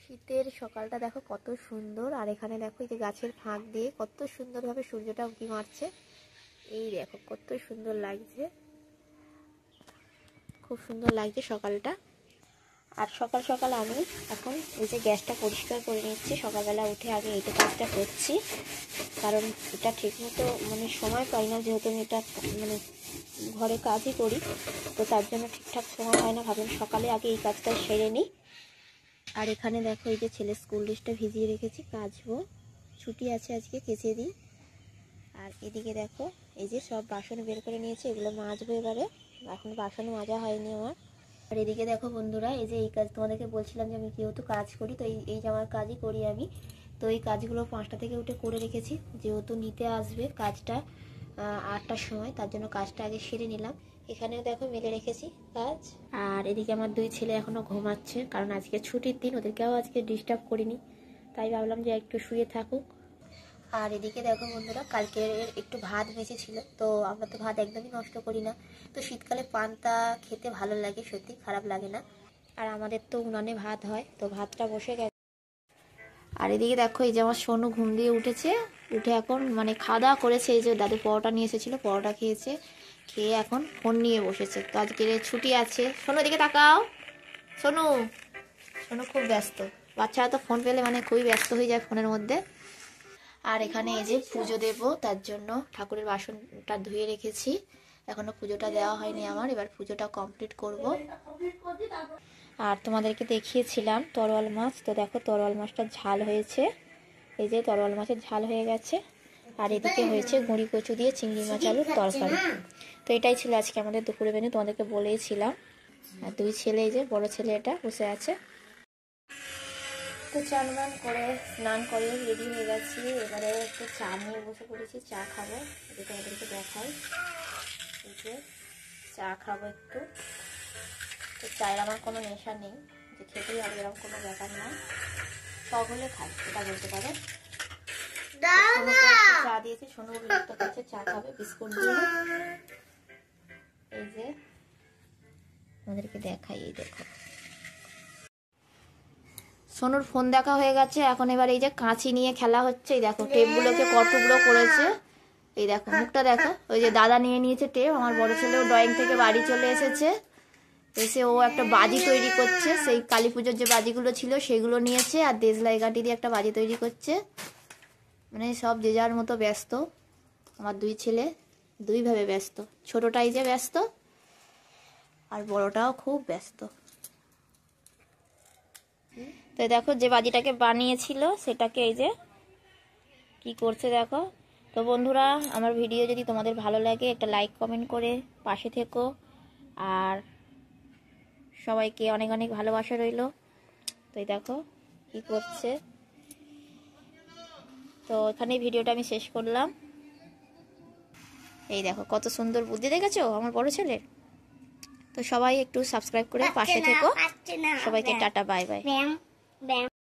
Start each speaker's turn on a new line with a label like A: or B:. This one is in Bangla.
A: শীতের সকালটা দেখো কত সুন্দর। আর এখানে দেখো এই যে গাছের ফাঁক দিয়ে কত সুন্দরভাবে সূর্যটা উঁকি মারছে। এই দেখো কত সুন্দর লাগছে, খুব সুন্দর লাগছে সকালটা। আর সকাল সকাল আমি এখন এই যে গ্যাসটা পরিষ্কার করে নিচ্ছি। সকালবেলা উঠে আগে এইটা কাজটা করছি, কারণ এটা ঠিকমতো সময় পাই না, যেহেতু আমি এটা ঘরে কাজই করি, তো তার জন্য ঠিকঠাক সময় হয় না। ভাবলাম সকালে আগে এই কাজটা সেরে নিই। আর এখানে দেখো এই যে ছেলের স্কুল ড্রেসটা ভিজিয়ে রেখেছি, কাচবো, ছুটি আছে আজকে, কেচে দিই। আর এদিকে দেখো এই যে সব বাসন বের করে নিয়েছি, এগুলো মাজবো এবারে। এখন বাসন মাজা হয়নি আমার। আর এদিকে দেখো বন্ধুরা, এই যে এই কাজ তোমাদেরকে বলছিলাম যে আমি যেহেতু কাজ করি, তো এই জামার কাজই করি আমি। তো এই কাজগুলো 5টা থেকে উঠে করে রেখেছি, যেহেতু নিতে আসবে কাজটা 8টার সময়, তার জন্য কাজটা আগে সেরে নিলাম। এখানেও দেখো মেলে রেখেছি কাজ। আর এদিকে আমার 2 ছেলে এখনো ঘুমাচ্ছে, কারণ আজকে ছুটির দিন, ওদেরকেও আজকে ডিস্টার্ব করিনি, তাই ভাবলাম যে একটু শুয়ে থাকুক। আর এদিকে দেখো বন্ধুরা, কালকে একটু ভাত বেঁচে ছিল, তো আমরা তো ভাত একদমই নষ্ট করি না। তো শীতকালে পান্তা খেতে ভালো লাগে, সত্যি খারাপ লাগে না। আর আমাদের তো উনানে ভাত হয়, তো ভাতটা বসে গেছে। আর এদিকে দেখো এই যে আমার সোনু ঘুম দিয়ে উঠেছে, উঠে এখন খাওয়া দাওয়া করেছে। এই যে দাদু পরোটা নিয়ে এসেছিলো, পরোটা খেয়েছে, খেয়ে এখন ফোন নিয়ে বসেছে। তো আজকে ছুটি আছে। সোনু দিকে তাকাও, সোনু সোনু খুব ব্যস্ত। বাচ্চারা তো ফোন পেলে খুবই ব্যস্ত হয়ে যায় ফোনের মধ্যে। আর এখানে এই যে পুজো দেব, তার জন্য ঠাকুরের বাসনটা ধুয়ে রেখেছি, এখনো পুজোটা দেওয়া হয়নি আমার, এবার পুজোটা কমপ্লিট করব। আর তোমাদেরকে দেখিয়েছিলাম তরোয়াল মাছ, তো দেখো তরোয়াল মাছটা ঝাল হয়েছে, এই যে তরোয়াল মাছের ঝাল হয়ে গেছে। আর এদিকে হয়েছে গুঁড়ি কচু দিয়ে চিংড়ি মাছ আলুর তরকারি। তো এটাই ছিল আজকে আমাদের দুপুরে মেনু, তোমাদেরকে বলেইছিলাম। আর 2 ছেলে, এই যে বড় ছেলে এটা বসে আছে। তো চান করে স্নান করে রেডি হয়ে গেছি, এবারে একটু চা নিয়ে বসে পড়েছি, চা খাবো। এদিকে ওদেরকে দেখাই, এই যে চা খাবো একটু। তো চায়ের আমার কোনো নেশা নেই, যে খেতেই হবে এরকম কোনো ব্যাপার না, শখ হলে খাই, এটা বলতে পারো। চা দিয়েছি, সোনু বিরক্ত করছে, চা খাবে বিস্কুট দিয়ে। এই যে আমাদেরকে দেখাই, এই দেখো সোনুর ফোন দেখা হয়ে গেছে, এখন এবার এই যে কাঁচি নিয়ে খেলা হচ্ছে। এই দেখো টেপগুলোকে কতগুলো করেছে, এই দেখো মুখটা দেখো। ওই যে দাদা নিয়ে নিয়েছে টেপ, আমার বড় ছেলেও ড্রয়িং থেকে বাড়ি চলে এসেছে, এসে ও একটা বাজি তৈরি করছে, সেই কালী পুজোর যে বাজিগুলো ছিল সেগুলো নিয়েছে, আর দেশলাই কাঠি দিয়ে একটা বাজি তৈরি করছে। সব যে যার মতো ব্যস্ত। আমার 2 ছেলে 2 ভাবে ব্যস্ত, ছোটটাই যে ব্যস্ত আর বড়টাও খুব ব্যস্ত। তো দেখো যে বাজিটাকে বানিয়েছিল সেটাকে এই যে কি করছে দেখো। তো বন্ধুরা, আমার ভিডিও যদি তোমাদের ভালো লাগে একটা লাইক কমেন্ট করে পাশে থেকো, আর সবাইকে অনেক অনেক ভালোবাসা রইল। তো এই দেখো কি করছে। তো এখানে ভিডিওটা আমি শেষ করলাম। এই দেখো কত সুন্দর বুদ্ধি দেখেছো আমার বড় ছেলের। তো সবাই একটু সাবস্ক্রাইব করে পাশে থেকো। সবাইকে টাটা, বাই বাই।